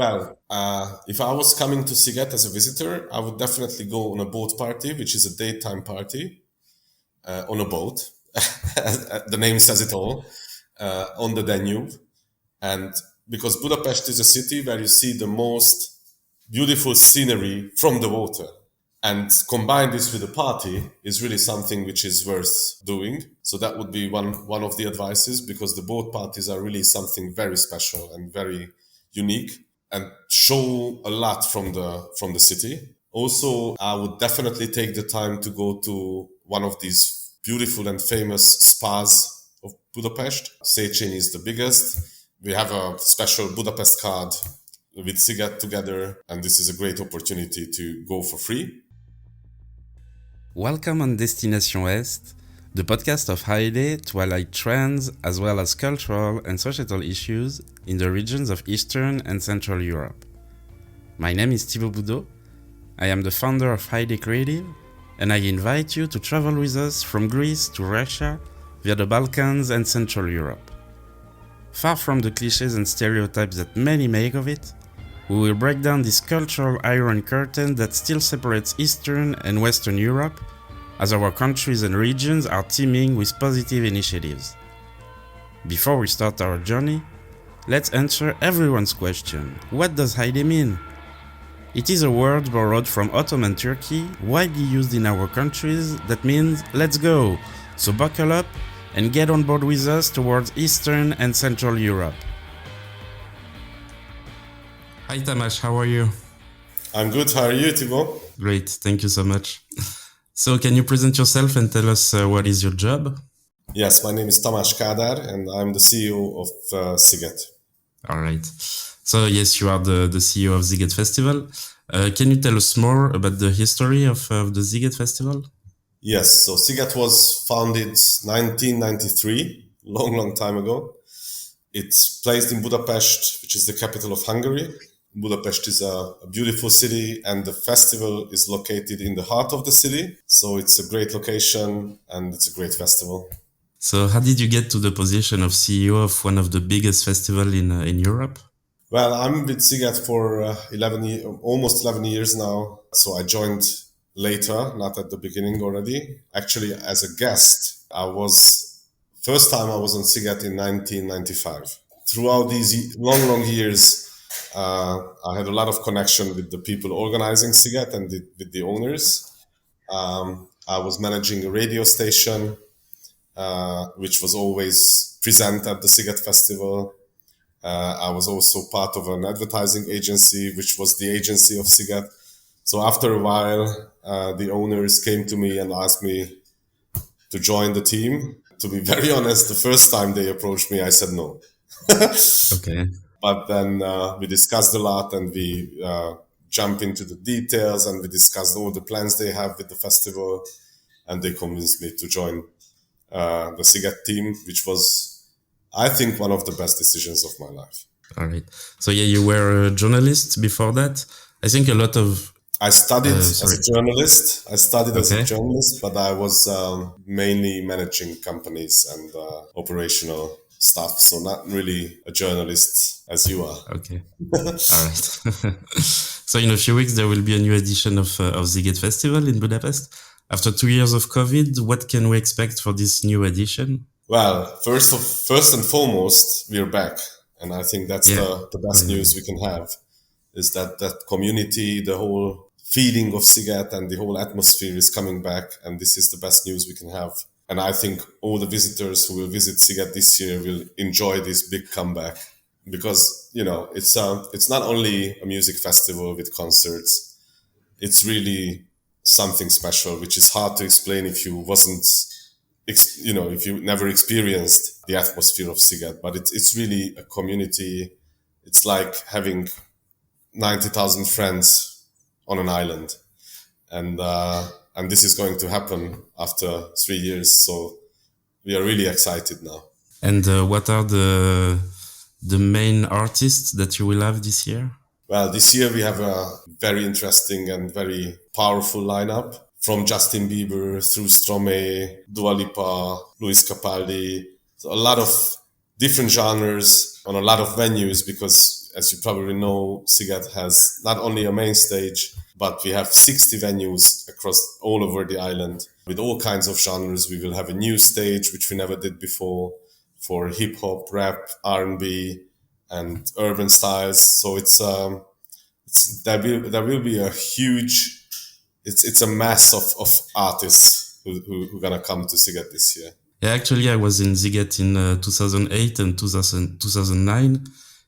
If I was coming to Sziget as a visitor, I would definitely go on a boat party, which is a daytime party on a boat. The name says it all, on the Danube. And because Budapest is a city where you see the most beautiful scenery from the water. And combine this with a party is really something which is worth doing. So that would be one of the advices, because the boat parties are really something very special and very unique and show a lot from the city. Also, I would definitely take the time to go to one of these beautiful and famous spas of Budapest. Széchenyi is the biggest. We have a special Budapest card with Sziget together, and this is a great opportunity to go for free. Welcome on Destination Est, the podcast of holiday to highlight trends as well as cultural and societal issues in the regions of Eastern and Central Europe. My name is Thibaut Boudot. I am the founder of Credit, and I invite you to travel with us from Greece to Russia via the Balkans and Central Europe. Far from the clichés and stereotypes that many make of it, we will break down this cultural iron curtain that still separates Eastern and Western Europe, as our countries and regions are teeming with positive initiatives. Before we start our journey, let's answer everyone's question: what does Haide mean? It is a word borrowed from Ottoman Turkey, widely used in our countries, that means let's go, so buckle up and get on board with us towards Eastern and Central Europe. Hi Tamas, how are you? I'm good, how are you, Thibaut? Great, thank you so much. So can you present yourself and tell us what is your job? Yes, my name is Tamás Kádár and I'm the CEO of Sziget. All right. So yes, you are the CEO of Sziget Festival. Can you tell us more about the history of the Sziget Festival? Yes, so Sziget was founded 1993, long time ago. It's placed in Budapest, which is the capital of Hungary. Budapest is a beautiful city, and the festival is located in the heart of the city. So it's a great location and it's a great festival. So how did you get to the position of CEO of one of the biggest festivals in Europe? Well, I'm with Sziget for almost 11 years now. So I joined later, not at the beginning already. Actually, as a guest, first time I was on Sziget in 1995. Throughout these long years, I had a lot of connection with the people organizing Sziget and with the owners. I was managing a radio station, which was always present at the Sziget Festival. I was also part of an advertising agency, which was the agency of Sziget. So after a while, the owners came to me and asked me to join the team. To be very honest, the first time they approached me, I said no. Okay. But then we discussed a lot and we jumped into the details and we discussed all the plans they have with the festival, and they convinced me to join the Sziget team, which was, I think, one of the best decisions of my life. All right. So yeah, you were a journalist before that. I think a lot of... I studied as a journalist, but I was mainly managing companies and operational stuff. So not really a journalist as you are. Okay. All right. So in a few weeks, there will be a new edition of Sziget Festival in Budapest. After 2 years of COVID, what can we expect for this new edition? Well, first and foremost, we're back. And I think that's the best news we can have, is that community, the whole feeling of Sziget and the whole atmosphere is coming back. And this is the best news we can have. And I think all the visitors who will visit Sziget this year will enjoy this big comeback, because, it's not only a music festival with concerts. It's really something special, which is hard to explain if you if you never experienced the atmosphere of Sziget. But it's really a community. It's like having 90,000 friends on an island. And this is going to happen after 3 years. So we are really excited now. And what are the main artists that you will have this year? Well, this year we have a very interesting and very powerful lineup, from Justin Bieber through Stromae, Dua Lipa, Luis Capaldi. So a lot of different genres on a lot of venues, because as you probably know, Sziget has not only a main stage, but we have 60 venues across all over the island with all kinds of genres. We will have a new stage, which we never did before, for hip hop, rap, R&B, and urban styles. So there will be a huge, it's a mass of artists who are gonna come to Sziget this year. Yeah, actually, I was in Sziget in 2008 and 2009.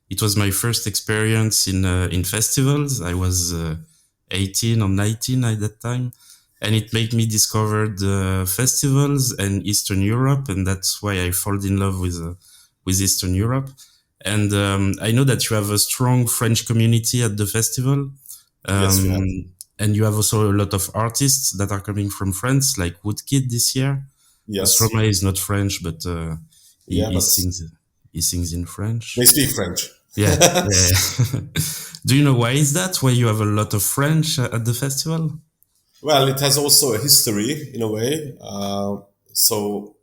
It was my first experience in festivals. I was 18 or 19 at that time, and it made me discover the festivals and Eastern Europe, and that's why I fell in love with Eastern Europe. And I know that you have a strong French community at the festival. Yes, we have. And you have also a lot of artists that are coming from France, like Woodkid this year. Yes. Stromae is not French, but he sings in French. They speak French. Yeah. Yeah. Do you know why is that? Why you have a lot of French at the festival? Well, it has also a history in a way. So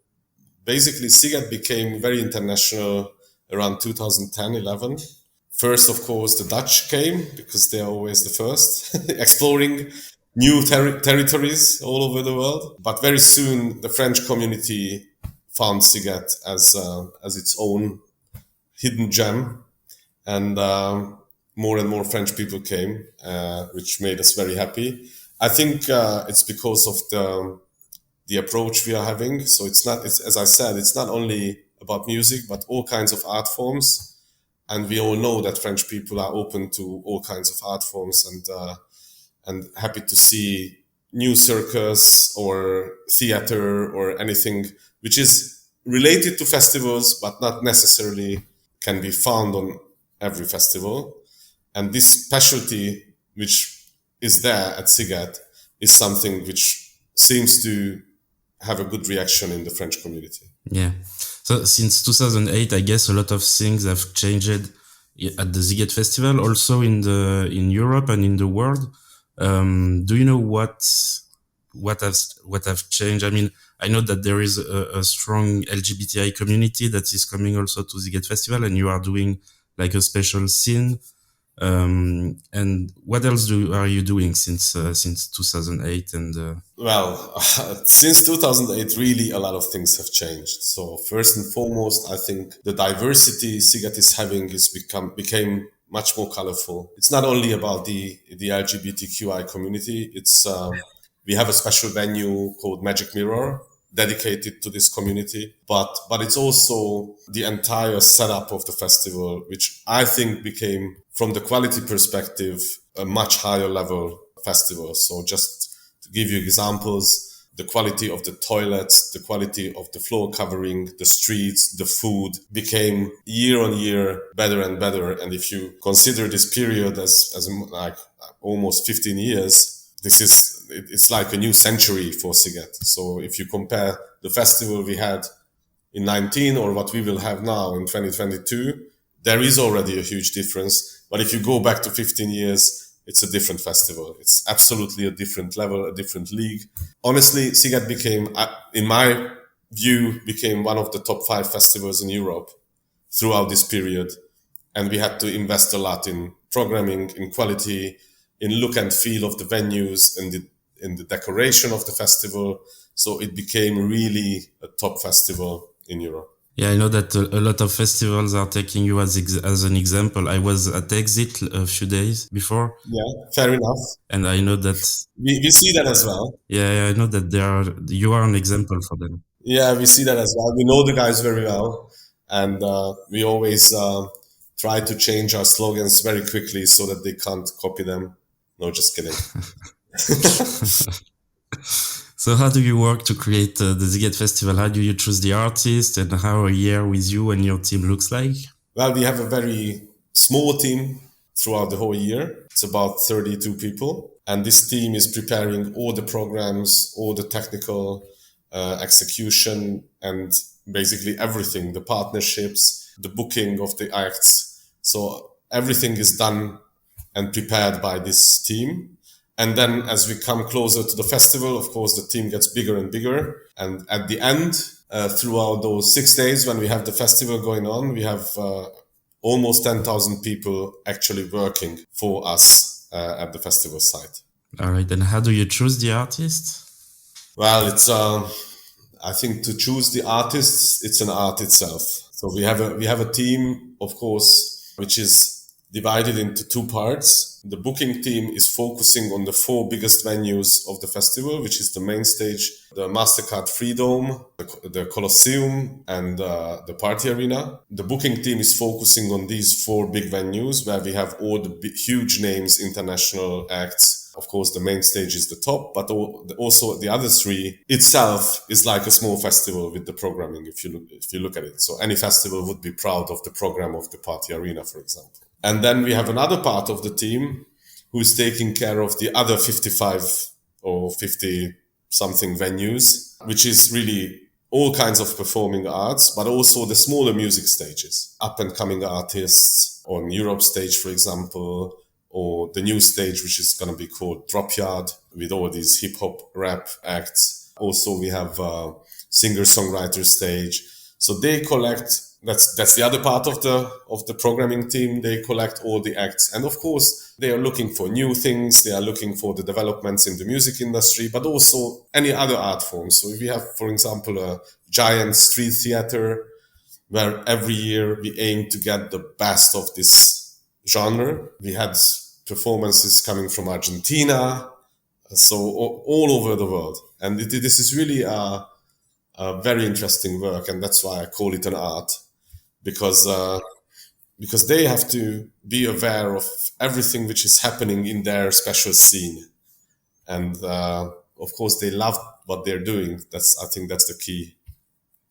basically, Sziget became very international around 2010-11. First, of course, the Dutch came because they are always the first, exploring new territories all over the world. But very soon, the French community found Sziget as its own hidden gem. And more and more French people came, which made us very happy. I think it's because of the approach we are having. So it's as I said, it's not only about music, but all kinds of art forms. And we all know that French people are open to all kinds of art forms and happy to see new circus or theater or anything which is related to festivals, but not necessarily can be found on every festival. And this specialty, which is there at Sziget, is something which seems to have a good reaction in the French community. Yeah. So since 2008, I guess a lot of things have changed at the Sziget Festival, also in Europe and in the world. Do you know what have changed? I mean, I know that there is a strong LGBTI community that is coming also to Sziget Festival, and you are doing like a special scene. And what else are you doing since 2008? And well, since 2008, really a lot of things have changed. So first and foremost, I think the diversity Sziget is having became much more colorful. It's not only about the LGBTQI community. It's we have a special venue called Magic Mirror dedicated to this community, but it's also the entire setup of the festival, which I think became, from the quality perspective, a much higher level festival. So just to give you examples, the quality of the toilets, the quality of the floor covering, the streets, the food became year on year better and better. And if you consider this period as like almost 15 years, it's like a new century for Sziget. So if you compare the festival we had in 19 or what we will have now in 2022, there is already a huge difference. But if you go back to 15 years, it's a different festival. It's absolutely a different level, a different league. Honestly, Sziget became, in my view, one of the top 5 festivals in Europe throughout this period. And we had to invest a lot in programming, in quality, in look and feel of the venues, and in the decoration of the festival. So it became really a top festival in Europe. Yeah, I know that a lot of festivals are taking you as an example. I was at Exit a few days before. Yeah, fair enough. And I know that we see that as well. Yeah, I know that you are an example for them. Yeah, we see that as well. We know the guys very well, and we always try to change our slogans very quickly so that they can't copy them. No, just kidding. So how do you work to create the Sziget Festival? How do you choose the artist, and how a year with you and your team looks like? Well, we have a very small team throughout the whole year. It's about 32 people. And this team is preparing all the programs, all the technical execution, and basically everything, the partnerships, the booking of the acts. So everything is done and prepared by this team. And then as we come closer to the festival, of course, the team gets bigger and bigger. And at the end, throughout those 6 days when we have the festival going on, we have almost 10,000 people actually working for us at the festival site. All right. And how do you choose the artists? Well, it's I think to choose the artists, it's an art itself. So we have a team, of course, which is divided into two parts. The booking team is focusing on the 4 biggest venues of the festival, which is the main stage, the MasterCard Freedom, the Colosseum, and the Party Arena. The booking team is focusing on these 4 big venues where we have all the huge names, international acts. Of course, the main stage is the top, but also the other 3 itself is like a small festival with the programming, if you look at it. So any festival would be proud of the program of the Party Arena, for example. And then we have another part of the team who is taking care of the other 55 or 50 something venues, which is really all kinds of performing arts, but also the smaller music stages, up and coming artists on Europe stage, for example, or the new stage, which is going to be called Drop Yard with all these hip hop rap acts. Also, we have singer-songwriter stage. So they collect. That's the other part of the programming team. They collect all the acts. And of course, they are looking for new things. They are looking for the developments in the music industry, but also any other art forms. So if we have, for example, a giant street theater where every year we aim to get the best of this genre. We had performances coming from Argentina, so all over the world. And this is really a very interesting work. And that's why I call it an art. Because they have to be aware of everything which is happening in their special scene, and of course they love what they're doing. I think that's the key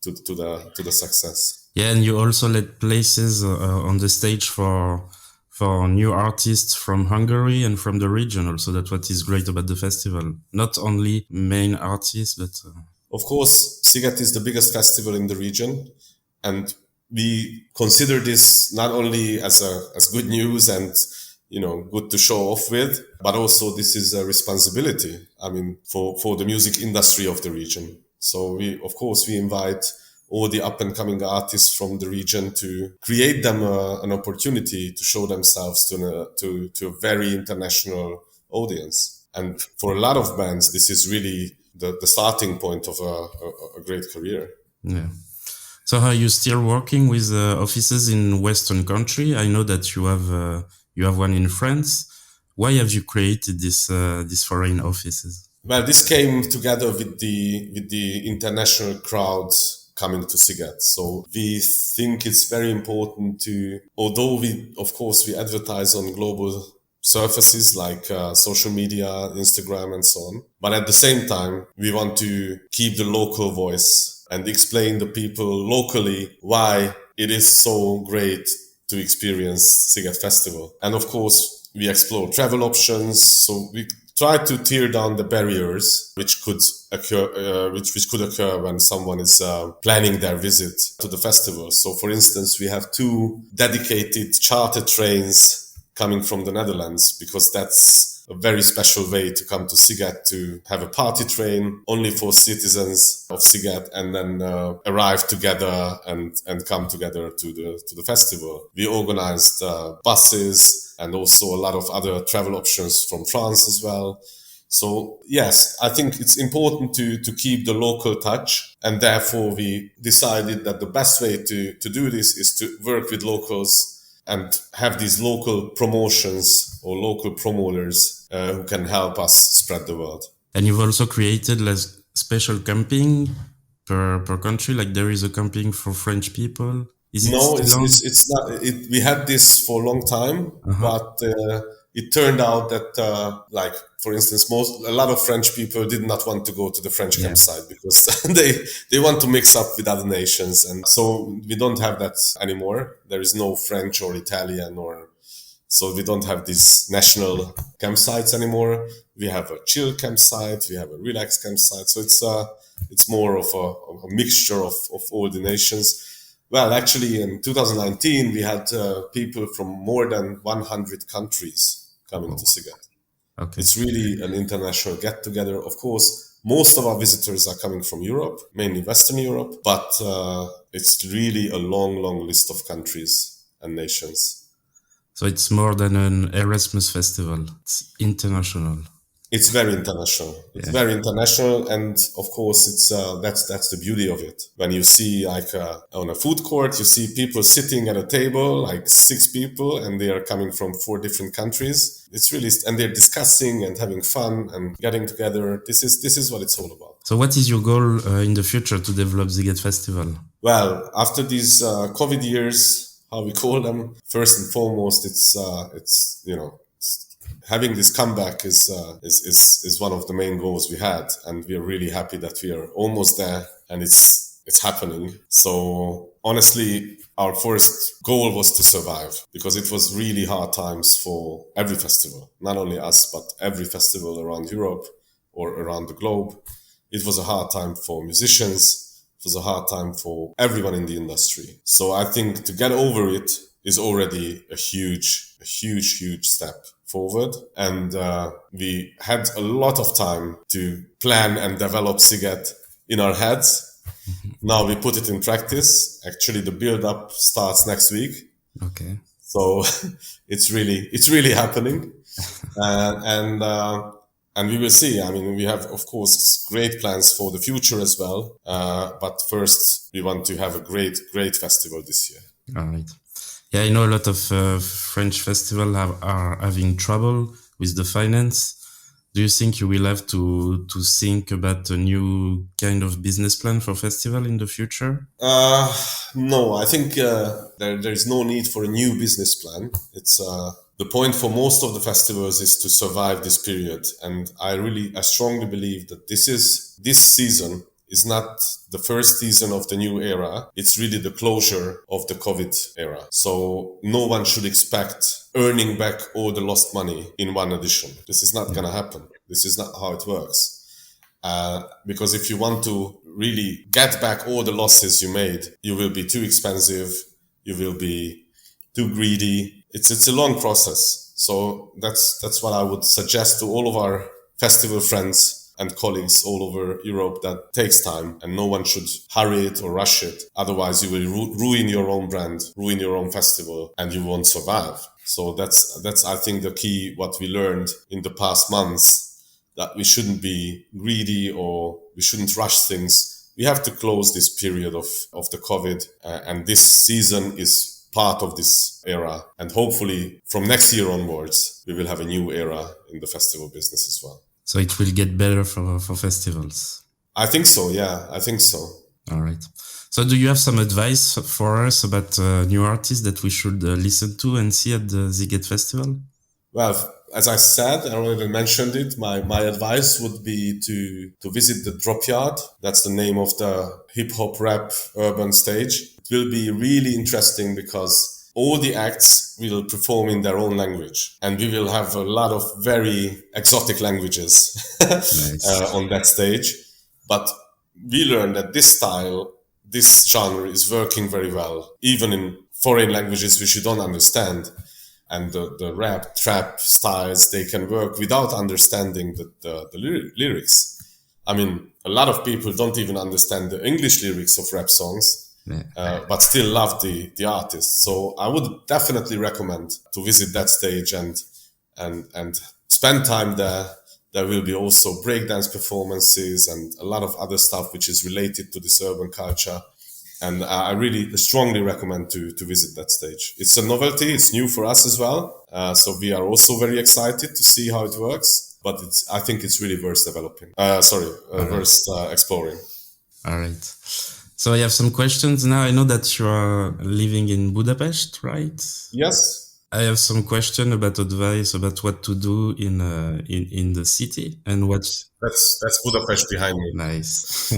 to the success. Yeah, and you also let places on the stage for new artists from Hungary and from the region. Also, that's what is great about the festival. Not only main artists, but of course, Sziget is the biggest festival in the region, and we consider this not only as good news and good to show off with, but also this is a responsibility. I mean, for the music industry of the region. So we invite all the up and coming artists from the region to create them an opportunity to show themselves to a very international audience. And for a lot of bands, this is really the starting point of a great career. Yeah. So are you still working with offices in Western country? I know that you have one in France. Why have you created these foreign offices? Well, this came together with the international crowds coming to Sziget. So we think it's very important although we advertise on global surfaces like social media, Instagram, and so on. But at the same time, we want to keep the local voice and explain to people locally why it is so great to experience Sziget Festival. And of course, we explore travel options. So we try to tear down the barriers which could occur when someone is planning their visit to the festival. So for instance, we have 2 dedicated charter trains coming from the Netherlands, because that's a very special way to come to Sziget, to have a party train only for citizens of Sziget, and then arrive together and come together to the festival. We organized buses and also a lot of other travel options from France as well. So yes, I think it's important to keep the local touch, and therefore we decided that the best way to do this is to work with locals and have these local promotions or local promoters who can help us spread the word. And you've also created special camping per country, like there is a camping for French people. It's not. We had this for a long time, but it turned out that, for instance, a lot of French people did not want to go to the French campsite because they want to mix up with other nations, and so we don't have that anymore. There is no French or Italian, so we don't have these national campsites anymore. We have a chill campsite, we have a relaxed campsite. So it's more of a mixture of all the nations. Well, actually, in 2019, we had people from more than 100 countries coming to Sziget. Okay. It's really an international get-together. Of course, most of our visitors are coming from Europe, mainly Western Europe, but it's really a long, long list of countries and nations. So it's more than an Erasmus festival. It's international. It's very international. It's very international, and of course, it's that's the beauty of it. When you see like on a food court, you see people sitting at a table, like 6 people, and they are coming from 4 different countries. It's really, and they're discussing and having fun and getting together. This is what it's all about. So, what is your goal in the future to develop Sziget Festival? Well, after these COVID years, how we call them, first and foremost, it's having this comeback is one of the main goals we had, and we are really happy that we are almost there and it's happening. So honestly, our first goal was to survive, because it was really hard times for every festival, not only us, but every festival around Europe or around the globe. It was a hard time for musicians. It was a hard time for everyone in the industry. So I think to get over it is already a huge step forward. And we had a lot of time to plan and develop Sziget in our heads. Now we put it in practice. Actually, the build-up starts next week. Okay. So it's really happening. And we will see. I mean, we have, of course, great plans for the future as well. But first, we want to have a great festival this year. All right. Yeah, I know a lot of French festivals are having trouble with the finance. Do you think you will have to think about a new kind of business plan for festival in the future? No, I think there is no need for a new business plan. It's the point for most of the festivals is to survive this period, and I strongly believe that this season is not the first season of the new era. It's really the closure of the COVID era. So no one should expect earning back all the lost money in one edition. This is not going to happen. This is not how it works. Because if you want to really get back all the losses you made, you will be too expensive. You will be too greedy. It's a long process. So that's what I would suggest to all of our festival friends and colleagues all over Europe, that takes time, and no one should hurry it or rush it. Otherwise, you will ruin your own brand, ruin your own festival, and you won't survive. So that's I think the key, what we learned in the past months, that we shouldn't be greedy or we shouldn't rush things. We have to close this period of the COVID, and this season is part of this era. And hopefully from next year onwards, we will have a new era in the festival business as well. So it will get better for festivals. I think so, yeah. I think so. All right. So do you have some advice for us about new artists that we should listen to and see at the Sziget Festival? Well, as I said, I already mentioned it, my advice would be to visit the Drop Yard. That's the name of the hip-hop rap urban stage. It will be really interesting because all the acts will perform in their own language, and we will have a lot of very exotic languages on that stage. But we learned that this genre is working very well, even in foreign languages which you don't understand. And the rap, trap styles, they can work without understanding the lyrics. I mean, a lot of people don't even understand the English lyrics of rap songs. But still love the artist. So I would definitely recommend to visit that stage and spend time there. There will be also breakdance performances and a lot of other stuff which is related to this urban culture. And I really strongly recommend to visit that stage. It's a novelty. It's new for us as well. So we are also very excited to see how it works. But I think it's really worth developing. Worth exploring. All right. So I have some questions now. I know that you are living in Budapest, right? Yes. I have some question about advice about what to do in the city and what. That's Budapest behind me. Nice.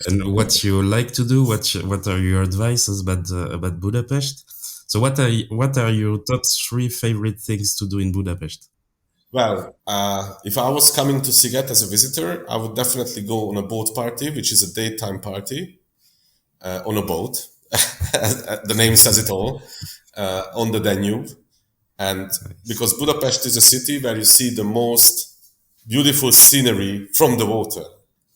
And what you like to do? What are your advices about Budapest? So what are your top 3 favorite things to do in Budapest? Well, if I was coming to Sziget as a visitor, I would definitely go on a boat party, which is a daytime party on a boat. The name says it all, on the Danube. And because Budapest is a city where you see the most beautiful scenery from the water.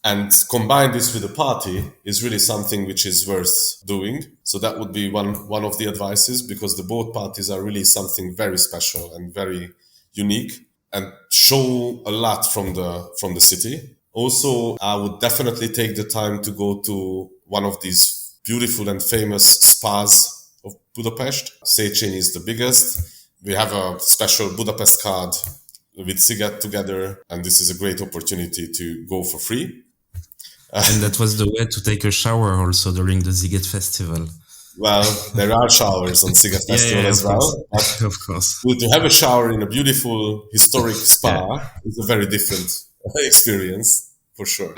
And combine this with a party is really something which is worth doing. So that would be one of the advices, because the boat parties are really something very special and very unique and show a lot from the city. Also, I would definitely take the time to go to one of these beautiful and famous spas of Budapest. Széchenyi is the biggest. We have a special Budapest card with Sziget together, and this is a great opportunity to go for free. And that was the way to take a shower also during the Sziget Festival. Well, there are showers on Sziget Festival as well. Of course. To have a shower in a beautiful historic spa is a very different experience, for sure.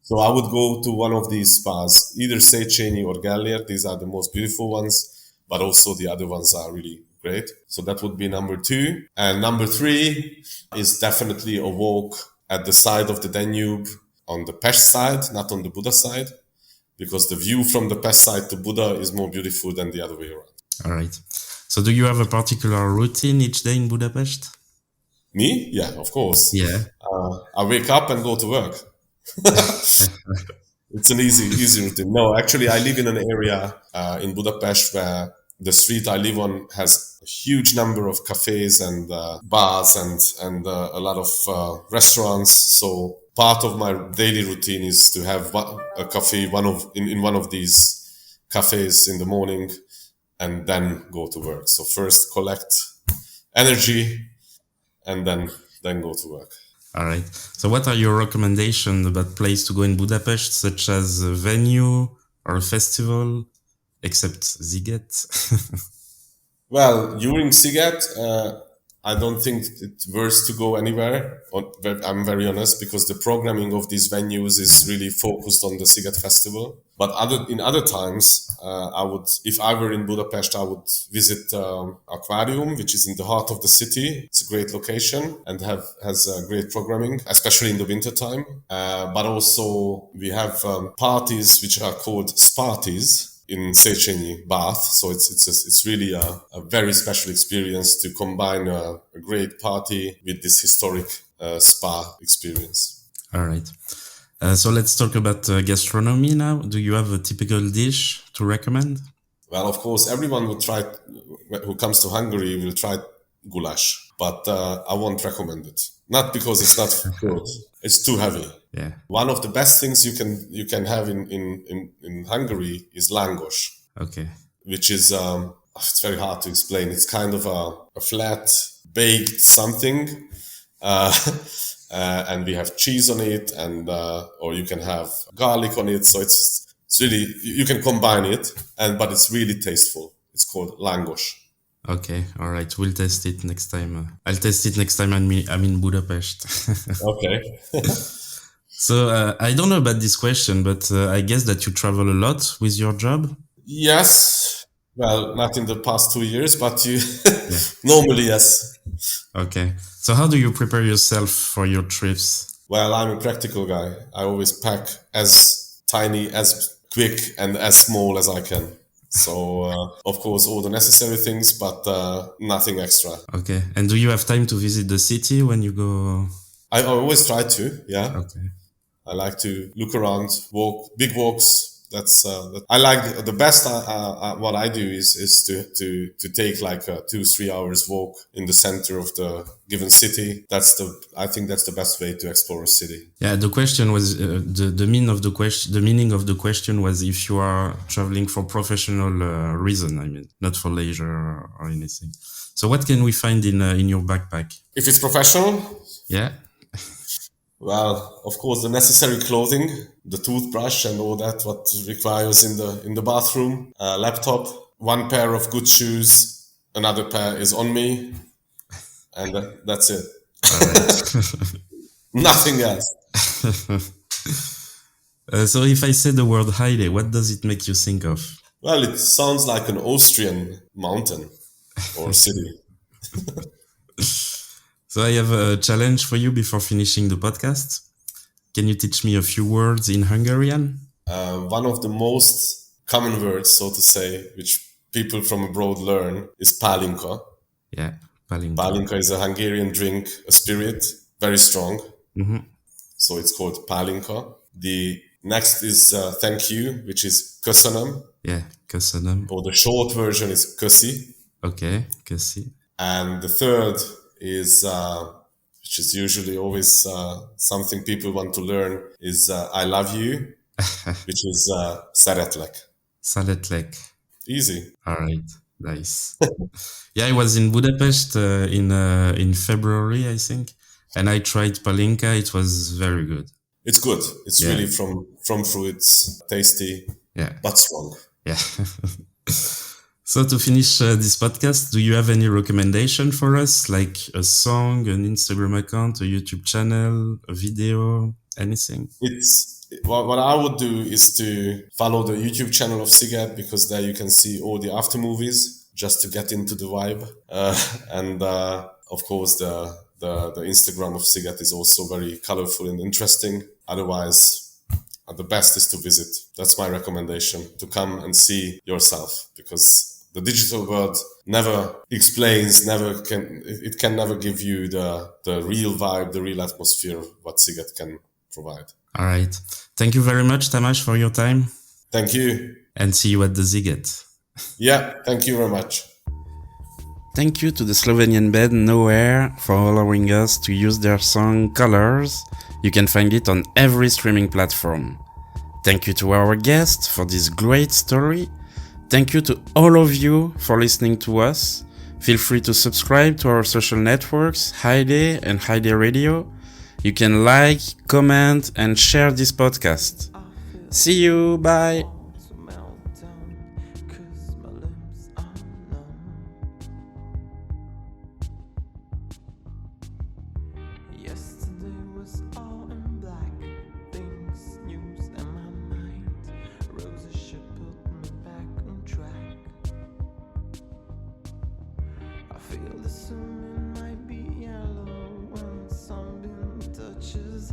So I would go to one of these spas, either Széchenyi or Gellér. These are the most beautiful ones, but also the other ones are really great. So that would be number 2. And number 3 is definitely a walk at the side of the Danube on the Pest side, not on the Buda side, because the view from the Pest side to Buda is more beautiful than the other way around. All right. So do you have a particular routine each day in Budapest? Me? Yeah, of course. Yeah. I wake up and go to work. It's an easy routine. No, actually, I live in an area in Budapest where the street I live on has a huge number of cafes and bars and a lot of restaurants. So part of my daily routine is to have a coffee in one of these cafes in the morning and then go to work. So first collect energy and then go to work. All right. So what are your recommendations about place to go in Budapest, such as a venue or a festival, except Sziget? Well, during Sziget, I don't think it's worth to go anywhere. I'm very honest, because the programming of these venues is really focused on the Sziget Festival. But in other times, if I were in Budapest, I would visit Aquarium, which is in the heart of the city. It's a great location and has great programming, especially in the winter time. But also we have parties which are called Sparties in Széchenyi bath. So it's really a very special experience to combine a great party with this historic spa experience. All right. So let's talk about gastronomy now. Do you have a typical dish to recommend? Well, of course, everyone who comes to Hungary will try goulash, but I won't recommend it. Not because it's not good. It's too heavy. Yeah. One of the best things you can have in Hungary is langos. Okay. Which is it's very hard to explain. It's kind of a flat baked something, and we have cheese on it, and or you can have garlic on it. So it's really, you can combine it, but it's really tasteful. It's called langos. Okay, all right. We'll test it next time. I'll test it next time I'm in Budapest. Okay. So I don't know about this question, but I guess that you travel a lot with your job? Yes. Well, not in the past 2 years, but normally, yes. Okay. So how do you prepare yourself for your trips? Well, I'm a practical guy. I always pack as tiny, as quick, and as small as I can. So, of course, all the necessary things, but nothing extra. Okay. And do you have time to visit the city when you go? I always try to, yeah. Okay. I like to look around, walk, big walks. I like the best. What I do is to take like a 2-3 hours walk in the center of the given city. I think that's the best way to explore a city. Yeah, the question was the meaning of the question. The meaning of the question was if you are traveling for professional reason. I mean, not for leisure or anything. So, what can we find in your backpack? If it's professional, yeah. Well, of course, the necessary clothing, the toothbrush and all that, what requires in the bathroom, laptop, one pair of good shoes, another pair is on me, and that's it. Nothing else. So if I say the word Heide, what does it make you think of? Well, it sounds like an Austrian mountain or city. So I have a challenge for you before finishing the podcast. Can you teach me a few words in Hungarian? One of the most common words, so to say, which people from abroad learn is pálinka. Yeah, pálinka. Pálinka is a Hungarian drink, a spirit, very strong. Mm-hmm. So it's called pálinka. The next is thank you, which is köszönöm. Yeah, köszönöm. Or the short version is köszi. Okay, köszi. And the third is, which is usually always something people want to learn, is I love you, which is szeretlek. Szeretlek. Easy. All right, nice. Yeah, I was in Budapest in February, I think, and I tried palinka. It was very good. It's good. It's really from fruits, tasty, but strong. Yeah. So to finish this podcast, do you have any recommendation for us, like a song, an Instagram account, a YouTube channel, a video, anything? What I would do is to follow the YouTube channel of Sziget, because there you can see all the after movies just to get into the vibe. And of course, the Instagram of Sziget is also very colorful and interesting. Otherwise, the best is to visit. That's my recommendation, to come and see yourself, because the digital world never explains, it can never give you the real vibe, the real atmosphere of what Sziget can provide. All right. Thank you very much, Tamas, for your time. Thank you. And see you at the Sziget. Yeah, thank you very much. Thank you to the Slovenian band Nowhere for allowing us to use their song Colors. You can find it on every streaming platform. Thank you to our guest for this great story. Thank you to all of you for listening to us. Feel free to subscribe to our social networks, Haide and Haide Radio. You can like, comment, and share this podcast. See you, bye! Feel the cement might be yellow when sunbeam touches